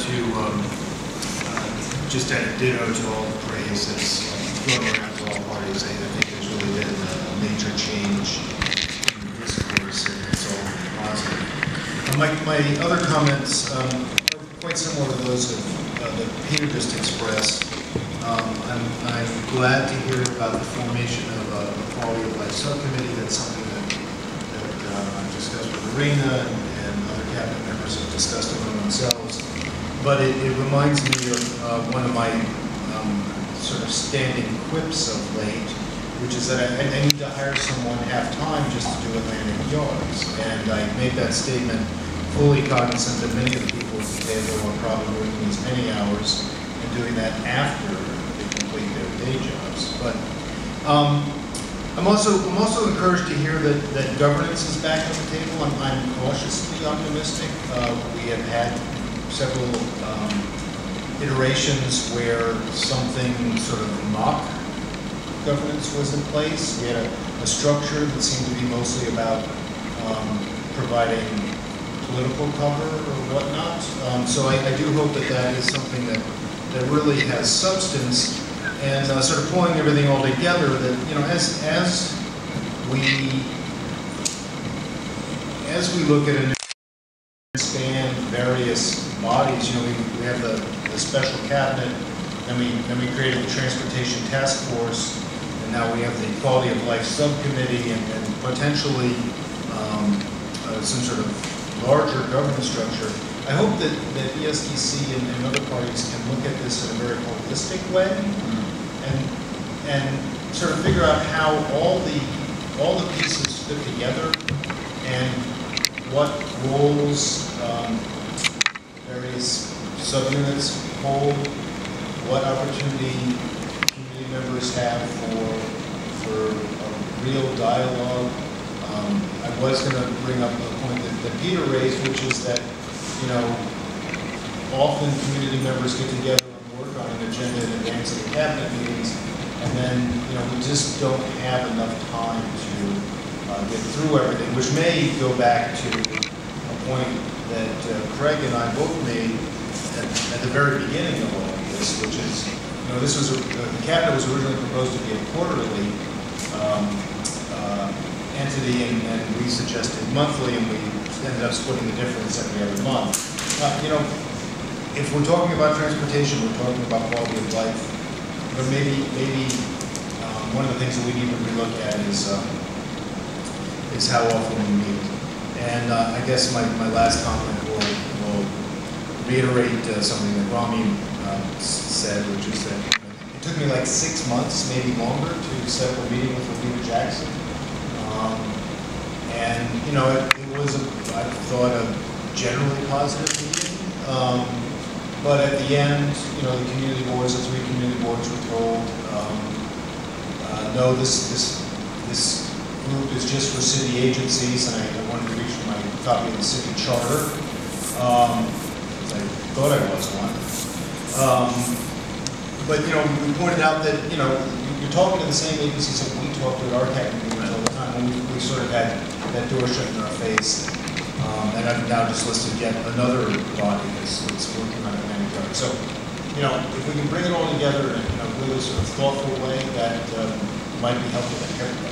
to just add a ditto to all the praise that's going around to all parties. I think there's really been a major change in the discourse, and it's all positive. My other comments are quite similar to those that Peter just expressed. I'm glad to hear about the formation of a quality of life subcommittee. That's something that I've discussed with Arana and other cabinet members have discussed among themselves. But it reminds me of one of my sort of standing quips of late, which is that I need to hire someone half-time just to do Atlantic yards. And I made that statement fully cognizant that many of the people at the table are probably working as many hours and doing that after they complete their day jobs. But I'm also encouraged to hear that governance is back on the table. I'm cautiously optimistic. We have had several iterations where something sort of mock governance was in place. We had a structure that seemed to be mostly about providing political cover or whatnot. So I do hope that is something that really has substance, and sort of pulling everything all together. That as we look at and expand various bodies, we have the special cabinet, and we created the transportation task force, and now we have the quality of life subcommittee, and potentially some sort of larger governance structure. I hope that ESDC and other parties can look at this in a very holistic way, and sort of figure out how all the pieces fit together, and what roles various subunits hold, what opportunity community members have for a real dialogue. I was going to bring up a point that Peter raised, which is that, often community members get together and work on an agenda in advance of the cabinet meetings, and then, we just don't have enough time to get through everything, which may go back to a point that Craig and I both made at the very beginning of all of this, which is, the cabinet was originally proposed to be a quarterly entity, and we suggested monthly, and we ended up splitting the difference every other month. If we're talking about transportation, we're talking about quality of life, but maybe one of the things that we need to relook at is how often we meet. And I guess my last comment will reiterate something that Rami said, which is that it took me like 6 months, maybe longer, to set up a meeting with Alina Jackson. And it was, I thought, a generally positive meeting. But at the end, the community boards, the 3 community boards were told, no, this group is just for city agencies, and I wanted to reach for my copy of the city charter. I thought I was one. But we pointed out that you're talking to the same agencies that we talk to at our cabinet meetings all the time, and we sort of had that door shut in our face. And I've now just listed yet another body that's working on Atlantic Yard. So, if we can bring it all together in a really sort of thoughtful way, that might be helpful to everybody.